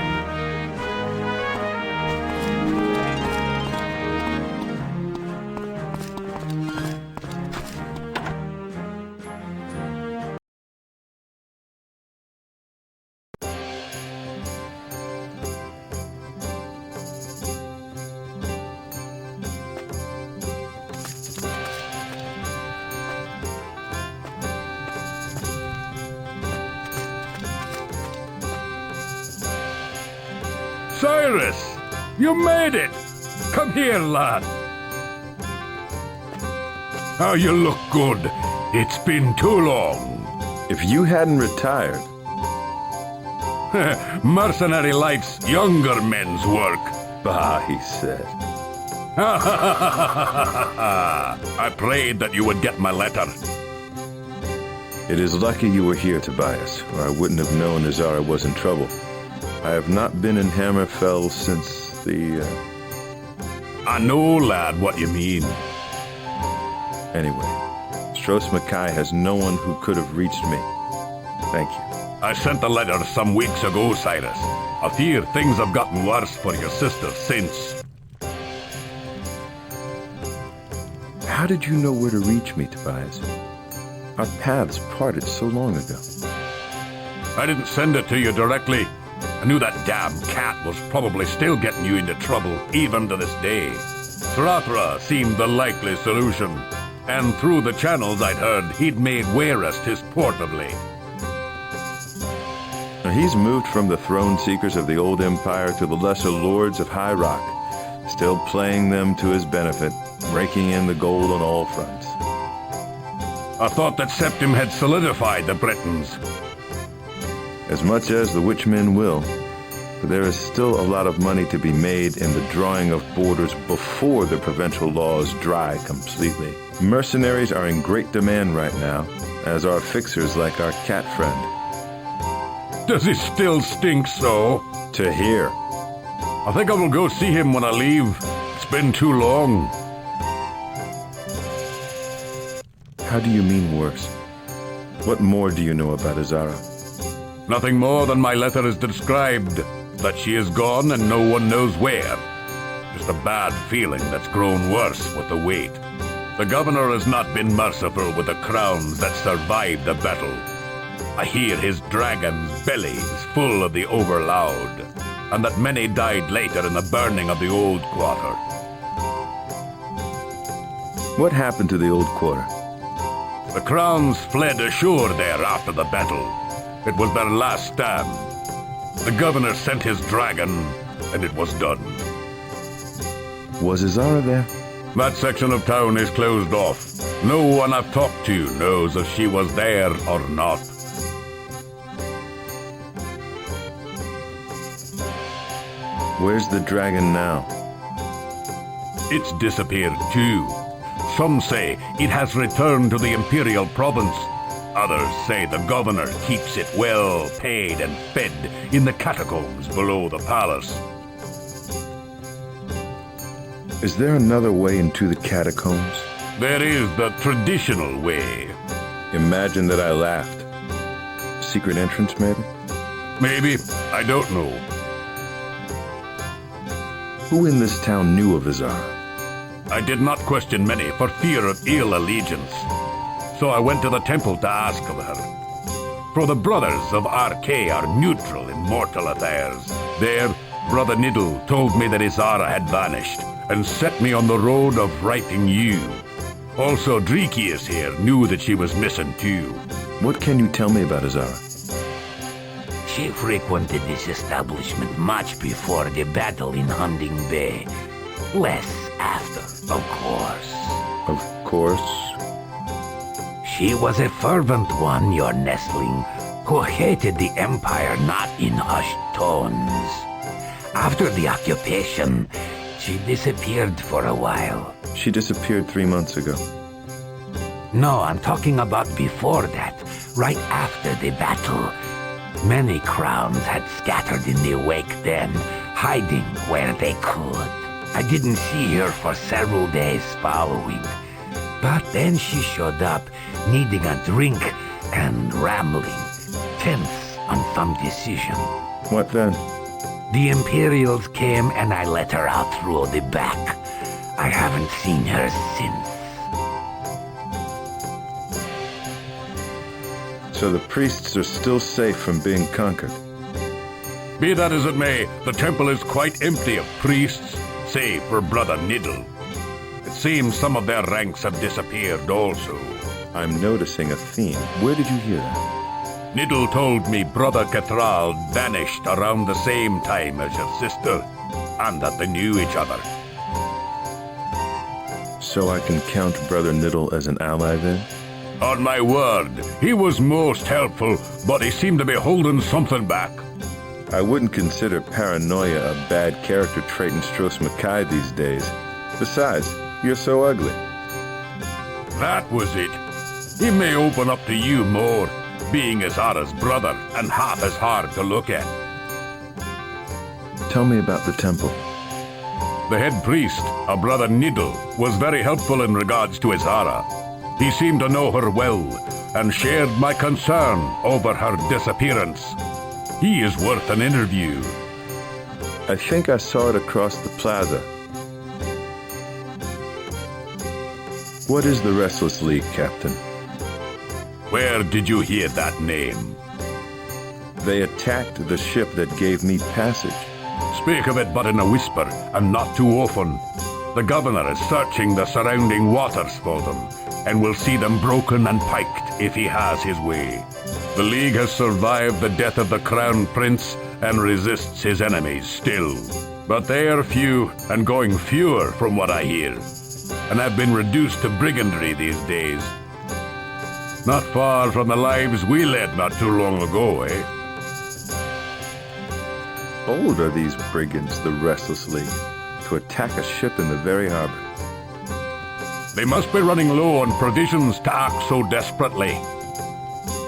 Cyrus! You made it! Come here, lad. How you look good. It's been too long. If you hadn't retired... Mercenary life's younger men's work. Bah, he said. I prayed that you would get my letter. It is lucky you were here, Tobias, or I wouldn't have known Azara was in trouble. I have not been in Hammerfell since the... I know, lad, what you mean. Anyway, Stros Mackay has no one who could have reached me. Thank you. I sent a letter some weeks ago, Cyrus. I fear things have gotten worse for your sister since. How did you know where to reach me, Tobias? Our paths parted so long ago. I didn't send it to you directly. I knew that damn cat was probably still getting you into trouble, even to this day. Srathra seemed the likely solution, and through the channels I'd heard, he'd made Wayrest his port of late. Now, he's moved from the throne seekers of the old empire to the lesser lords of High Rock, still playing them to his benefit, raking in the gold on all fronts. I thought that Septim had solidified the Britons. As much as the Witchmen will, but there is still a lot of money to be made in the drawing of borders before the provincial laws dry completely. Mercenaries are in great demand right now, as are fixers like our cat friend. Does he still stink so? To hear. I think I will go see him when I leave. It's been too long. How do you mean worse? What more do you know about Azara? Nothing more than my letter has described, that she is gone and no one knows where. Just a bad feeling that's grown worse with the wait. The governor has not been merciful with the crowns that survived the battle. I hear his dragon's belly is full of the overloud, and that many died later in the burning of the old quarter. What happened to the old quarter? The crowns fled ashore there after the battle. It was their last stand. The governor sent his dragon, and it was done. Was Azara there? That section of town is closed off. No one I've talked to knows if she was there or not. Where's the dragon now? It's disappeared too. Some say it has returned to the imperial province. Others say the governor keeps it well paid and fed in the catacombs below the palace. Is there another way into the catacombs? There is the traditional way. Imagine that I laughed. Secret entrance, maybe? Maybe. I don't know. Who in this town knew of Azara? I did not question many for fear of ill allegiance. So I went to the temple to ask of her. For the brothers of Arke are neutral in mortal affairs. There, Brother Niddle told me that Azara had vanished, and set me on the road of righting you. Also, Dreekius here knew that she was missing too. What can you tell me about Azara? She frequented this establishment much before the battle in Hunding Bay. Less after, of course. Of course. She was a fervent one, your nestling, who hated the Empire not in hushed tones. After the occupation, she disappeared for a while. She disappeared 3 months ago. No, I'm talking about before that, right after the battle. Many crowns had scattered in the wake then, hiding where they could. I didn't see her for several days following. But then she showed up, needing a drink and rambling, tense on some decision. What then? The Imperials came and I let her out through the back. I haven't seen her since. So the priests are still safe from being conquered. Be that as it may, the temple is quite empty of priests, save for Brother Niddle. It seems some of their ranks have disappeared also. I'm noticing a theme. Where did you hear that? Niddle told me Brother Cathral vanished around the same time as your sister, and that they knew each other. So I can count Brother Niddle as an ally then? On my word, he was most helpful, but he seemed to be holding something back. I wouldn't consider paranoia a bad character trait in Stros Mackay these days. Besides, you're so ugly. That was it. He may open up to you more, being Azara's brother and half as hard to look at. Tell me about the temple. The head priest, a Brother Niddle, was very helpful in regards to Azara. He seemed to know her well, and shared my concern over her disappearance. He is worth an interview. I think I saw it across the plaza. What is the Restless League, Captain? Where did you hear that name? They attacked the ship that gave me passage. Speak of it but in a whisper, and not too often. The governor is searching the surrounding waters for them, and will see them broken and piked if he has his way. The League has survived the death of the Crown Prince and resists his enemies still. But they are few, and going fewer from what I hear, and have been reduced to brigandry these days. Not far from the lives we led not too long ago, eh? Bold are these brigands, the Restless League, to attack a ship in the very harbor. They must be running low on provisions to act so desperately.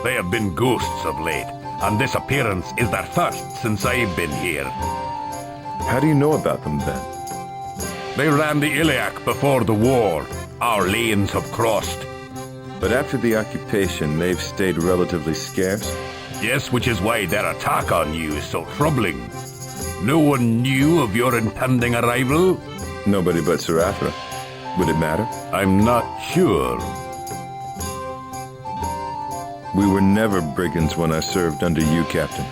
They have been ghosts of late, and this appearance is their first since I've been here. How do you know about them then? They ran the Iliac before the war. Our lanes have crossed. But after the occupation, they've stayed relatively scarce? Yes, which is why their attack on you is so troubling. No one knew of your impending arrival? Nobody but Seraphra. Would it matter? I'm not sure. We were never brigands when I served under you, Captain.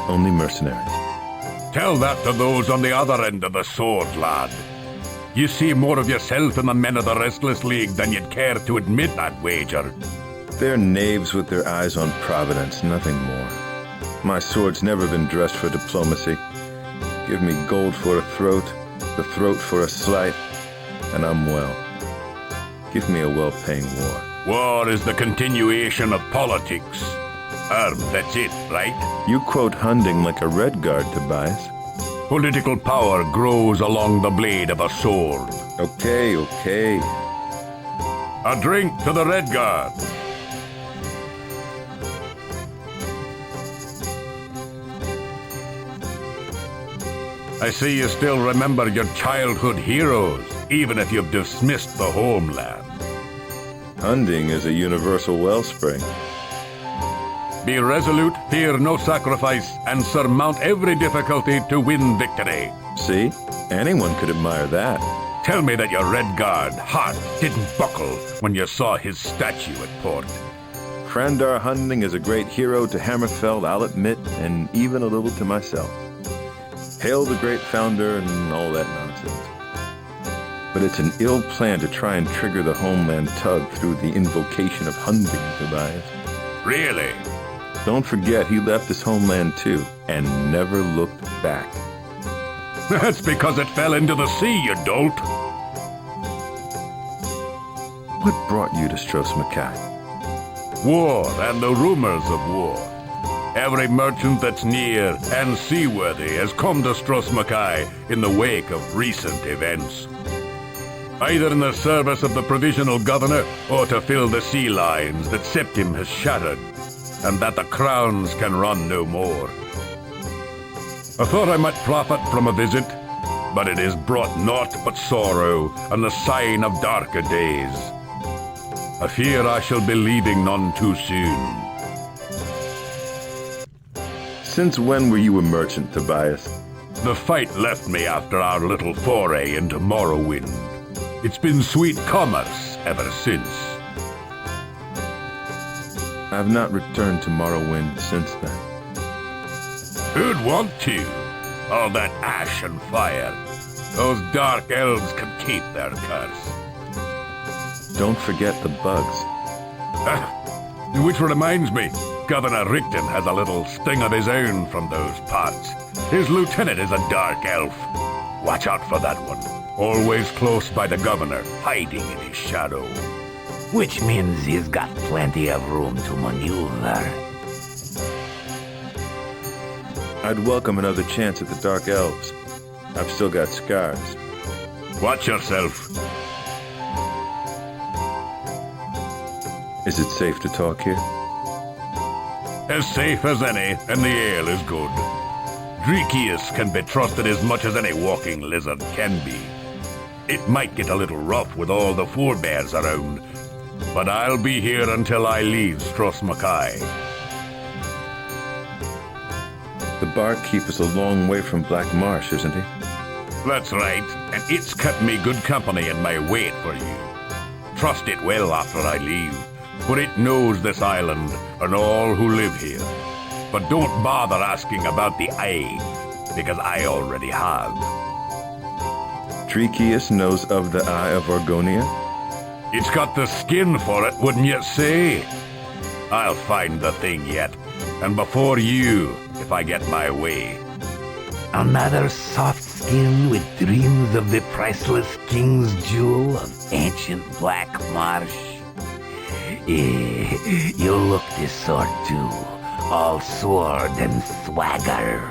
Only mercenaries. Tell that to those on the other end of the sword, lad. You see more of yourself in the men of the Restless League than you'd care to admit, I'd wager. They're knaves with their eyes on Providence, nothing more. My sword's never been dressed for diplomacy. Give me gold for a throat, the throat for a slight, and I'm well. Give me a well-paying war. War is the continuation of politics. That's it, right? You quote Hunding like a Redguard, Tobias. Political power grows along the blade of a sword. Okay. A drink to the Redguard. I see you still remember your childhood heroes, even if you've dismissed the homeland. Hunding is a universal wellspring. Be resolute, fear no sacrifice, and surmount every difficulty to win victory. See? Anyone could admire that. Tell me that your Redguard heart didn't buckle when you saw his statue at port. Frandar Hunding is a great hero to Hammerfell, I'll admit, and even a little to myself. Hail the great founder and all that nonsense. But it's an ill plan to try and trigger the homeland tug through the invocation of hunting, Tobias. Really? Don't forget, he left his homeland too, and never looked back. That's because it fell into the sea, you dolt. What brought you to Stros Mackay? War and the rumors of war. Every merchant that's near and seaworthy has come to Stros Mackay in the wake of recent events. Either in the service of the provisional governor or to fill the sea lines that Septim has shattered, and that the crowns can run no more. I thought I might profit from a visit, but it has brought naught but sorrow and the sign of darker days. I fear I shall be leaving none too soon. Since when were you a merchant, Tobias? The fight left me after our little foray into Morrowind. It's been sweet commerce ever since. I've not returned to Morrowind since then. Who'd want to? All that ash and fire. Those dark elves can keep their curse. Don't forget the bugs. Which reminds me, Governor Richten has a little sting of his own from those parts. His lieutenant is a dark elf. Watch out for that one. Always close by the governor, hiding in his shadow. Which means he's got plenty of room to maneuver. I'd welcome another chance at the Dark Elves. I've still got scars. Watch yourself. Is it safe to talk here? As safe as any, and the ale is good. Dreekius can be trusted as much as any walking lizard can be. It might get a little rough with all the forebears around, but I'll be here until I leave Stros Mackay. The barkeep is a long way from Black Marsh, isn't he? That's right, and it's kept me good company in my wait for you. Trust it well after I leave, for it knows this island and all who live here. But don't bother asking about the Eye, because I already have. Dreekius knows of the Eye of Argonia? It's got the skin for it, wouldn't you say? I'll find the thing yet, and before you, if I get my way. Another soft skin with dreams of the priceless king's jewel of ancient Black Marsh. You look this sort too, all sword and swagger.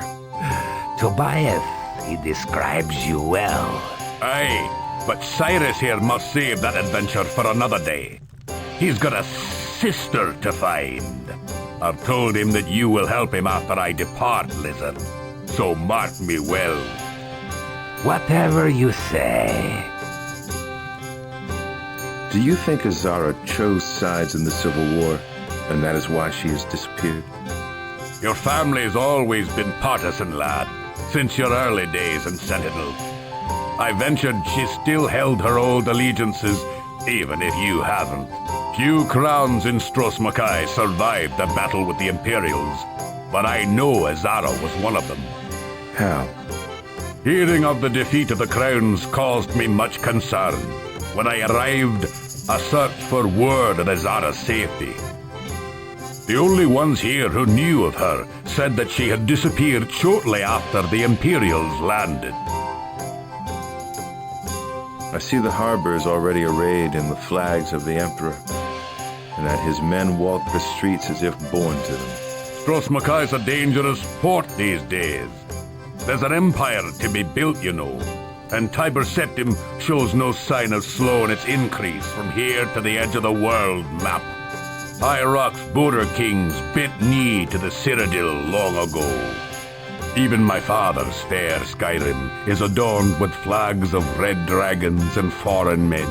Tobias, he describes you well. Aye, but Cyrus here must save that adventure for another day. He's got a sister to find. I've told him that you will help him after I depart, lizard. So mark me well. Whatever you say. Do you think Azara chose sides in the Civil War, and that is why she has disappeared? Your family's always been partisan, lad, since your early days in Sentinel. I ventured she still held her old allegiances, even if you haven't. Few crowns in Stros Mackay survived the battle with the Imperials, but I know Azara was one of them. How? Hearing of the defeat of the crowns caused me much concern. When I arrived, I searched for word of Azara's safety. The only ones here who knew of her said that she had disappeared shortly after the Imperials landed. I see the harbor is already arrayed in the flags of the Emperor, and that his men walk the streets as if born to them. Stros Mackay's a dangerous port these days. There's an empire to be built, you know, and Tiber Septim shows no sign of slowing its increase from here to the edge of the world map. High Rock's border kings bent knee to the Cyrodiil long ago. Even my father's fair Skyrim is adorned with flags of red dragons and foreign men.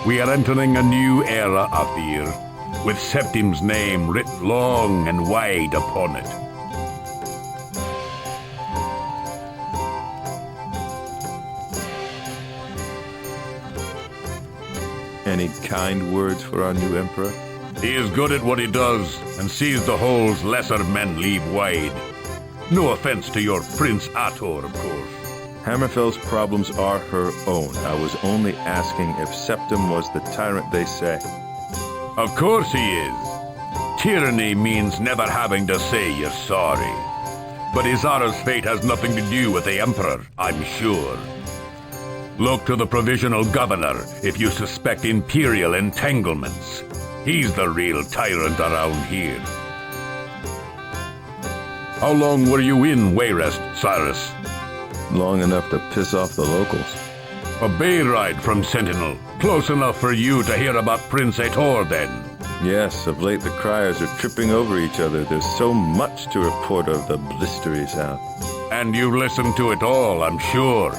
We are entering a new era up here, with Septim's name written long and wide upon it. Any kind words for our new emperor? He is good at what he does, and sees the holes lesser men leave wide. No offense to your Prince Ator, of course. Hammerfell's problems are her own. I was only asking if Septim was the tyrant they say. Of course he is. Tyranny means never having to say you're sorry. But Izara's fate has nothing to do with the Emperor, I'm sure. Look to the provisional governor if you suspect imperial entanglements. He's the real tyrant around here. How long were you in Wayrest, Cyrus? Long enough to piss off the locals. A bay ride from Sentinel. Close enough for you to hear about Prince Etor, then. Yes, of late the criers are tripping over each other. There's so much to report of the blistery south. And you listened to it all, I'm sure.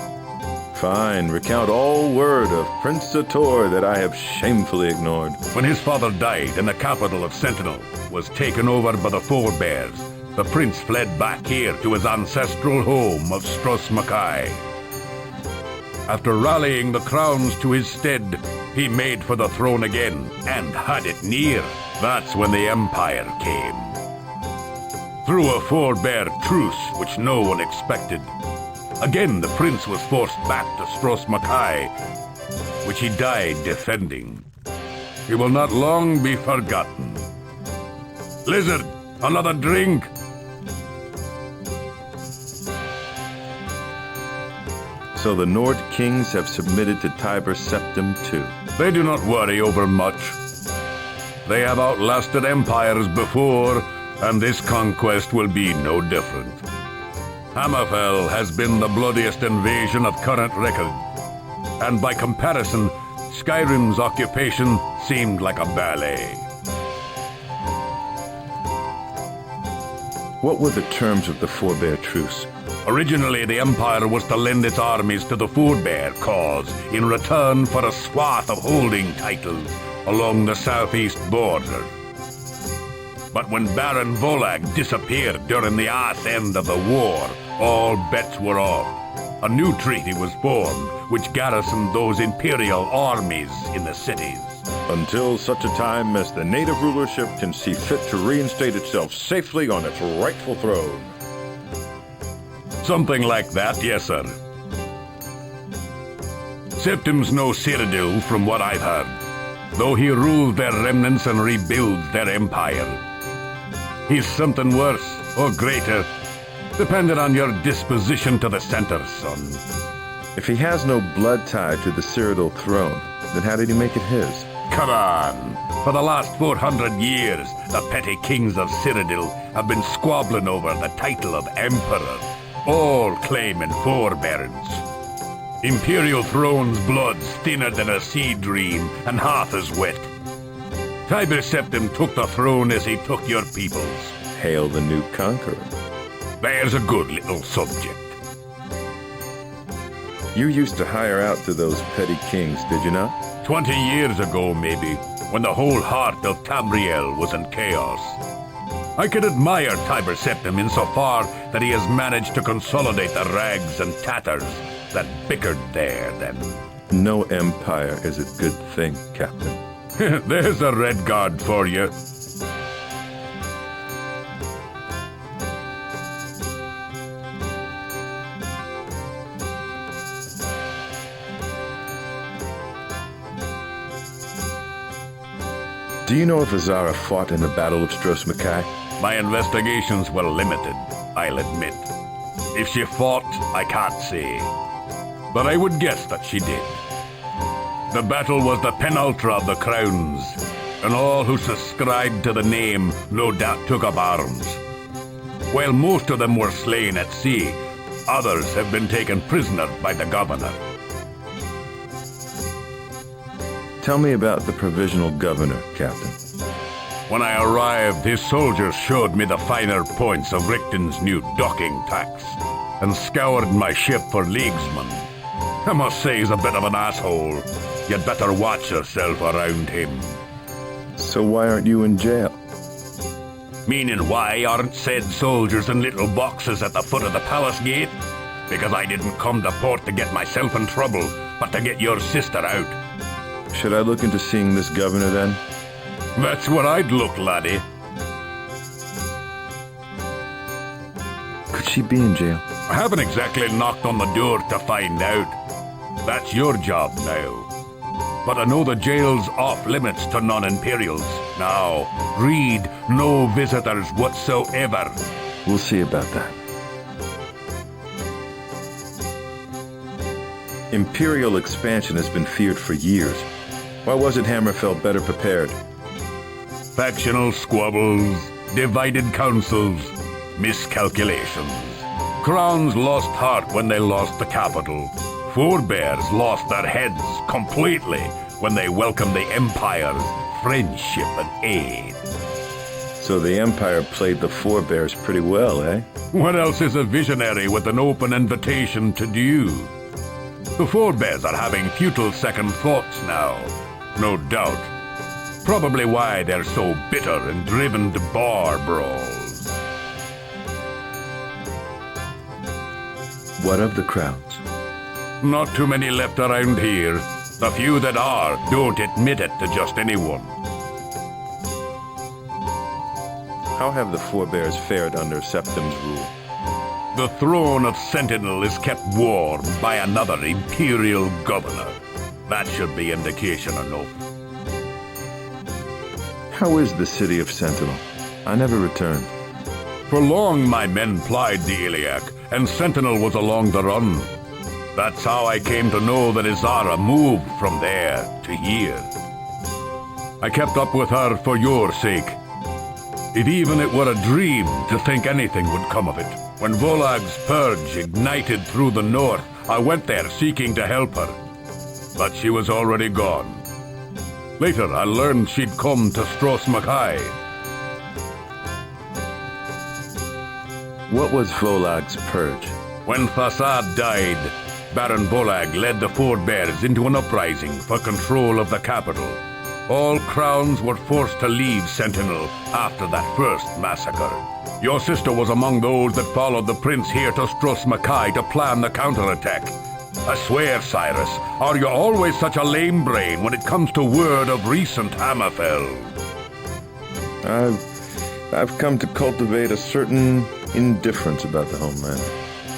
Fine, recount all word of Prince Etor that I have shamefully ignored. When his father died and the capital of Sentinel was taken over by the Forebears, the prince fled back here to his ancestral home of Stros Mackay. After rallying the crowns to his stead, he made for the throne again and had it near. That's when the Empire came. Through a forebear truce which no one expected. Again the prince was forced back to Stros Mackay, which he died defending. He will not long be forgotten. Lizard, another drink? So the Nord kings have submitted to Tiber Septim too. They do not worry over much. They have outlasted empires before, and this conquest will be no different. Hammerfell has been the bloodiest invasion of current record, and by comparison, Skyrim's occupation seemed like a ballet. What were the terms of the Forebear truce? Originally, the Empire was to lend its armies to the Forebear cause in return for a swath of holding titles along the southeast border. But when Baron Volag disappeared during the arse end of the war, all bets were off. A new treaty was formed, which garrisoned those imperial armies in the cities. Until such a time as the native rulership can see fit to reinstate itself safely on its rightful throne. Something like that, yes, sir. Septim's no Cyrodiil from what I've heard, though he ruled their remnants and rebuilds their empire. He's something worse or greater, depending on your disposition to the center, son. If he has no blood tie to the Cyrodiil throne, then how did he make it his? Come on! For the last 400 years, the petty kings of Cyrodiil have been squabbling over the title of Emperor, all claiming forebearance. Imperial throne's blood's thinner than a sea dream and half as wet. Tiber Septim took the throne as he took your peoples. Hail the new conqueror. There's a good little subject. You used to hire out to those petty kings, did you not? 20 years ago, maybe, when the whole heart of Tamriel was in chaos. I can admire Tiber Septim insofar that he has managed to consolidate the rags and tatters that bickered there then. No empire is a good thing, Captain. There's a Redguard for you. Do you know if Azara fought in the Battle of Stros Mackay? My investigations were limited, I'll admit. If she fought, I can't say. But I would guess that she did. The battle was the penultra of the crowns, and all who subscribed to the name no doubt took up arms. While most of them were slain at sea, others have been taken prisoner by the governor. Tell me about the provisional governor, Captain. When I arrived, his soldiers showed me the finer points of Richton's new docking tax and scoured my ship for leaguesmen. I must say he's a bit of an asshole. You'd better watch yourself around him. So why aren't you in jail? Meaning why aren't said soldiers in little boxes at the foot of the palace gate? Because I didn't come to port to get myself in trouble, but to get your sister out. Should I look into seeing this governor then? That's where I'd look, laddie. Could she be in jail? I haven't exactly knocked on the door to find out. That's your job now. But I know the jail's off limits to non-Imperials. Now, read no visitors whatsoever. We'll see about that. Imperial expansion has been feared for years. Why wasn't Hammerfell better prepared? Factional squabbles, divided councils, miscalculations. Crowns lost heart when they lost the capital. Forebears lost their heads completely when they welcomed the Empire's friendship and aid. So the Empire played the forebears pretty well, eh? What else is a visionary with an open invitation to do? The forebears are having futile second thoughts now, no doubt. Probably why they're so bitter and driven to bar brawls. What of the crowns? Not too many left around here. The few that are don't admit it to just anyone. How have the forebears fared under Septim's rule? The throne of Sentinel is kept warm by another Imperial governor. That should be indication enough. How is the city of Sentinel? I never returned. For long my men plied the Iliac, and Sentinel was along the run. That's how I came to know that Izara moved from there to here. I kept up with her for your sake. If even it were a dream to think anything would come of it. When Volag's purge ignited through the north, I went there seeking to help her. But she was already gone. Later, I learned she'd come to Stros Mackay. What was Volag's purge? When Fassad died, Baron Volag led the forebears into an uprising for control of the capital. All crowns were forced to leave Sentinel after that first massacre. Your sister was among those that followed the prince here to Stros Mackay to plan the counterattack. I swear, Cyrus, are you always such a lame brain when it comes to word of recent Hammerfell? I've come to cultivate a certain indifference about the homeland.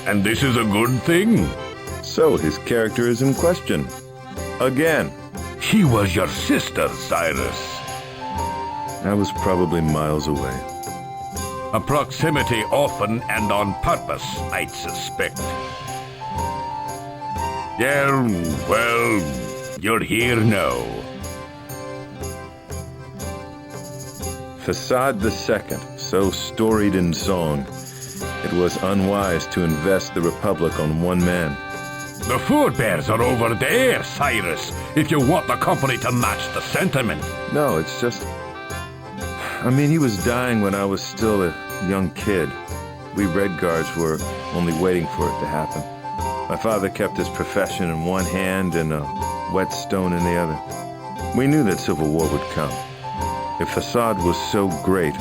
And this is a good thing? So his character is in question. Again. She was your sister, Cyrus. I was probably miles away. A proximity often and on purpose, I'd suspect. Yeah, well, you're here now. Fassad II, so storied in song, it was unwise to invest the Republic on one man. The forebears are over there, Cyrus, if you want the company to match the sentiment. No, it's just... I mean, he was dying when I was still a young kid. We Redguards were only waiting for it to happen. My father kept his profession in one hand and a whetstone in the other. We knew that civil war would come. If Fassad was so great,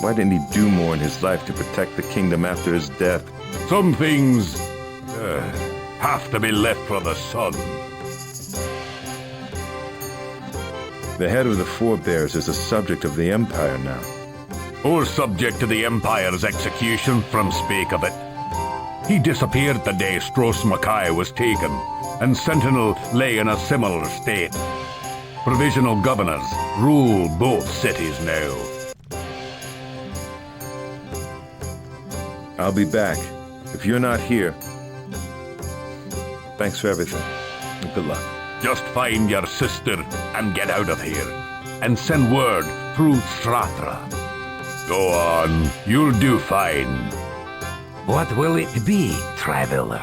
why didn't he do more in his life to protect the kingdom after his death? Some things have to be left for the son. The head of the forebears is a subject of the Empire now. Or subject to the Empire's execution, from speak of it. He disappeared the day Stros Mackay was taken, and Sentinel lay in a similar state. Provisional governors rule both cities now. I'll be back. If you're not here, thanks for everything. Good luck. Just find your sister and get out of here. And send word through Stratra. Go on, you'll do fine. What will it be, traveler?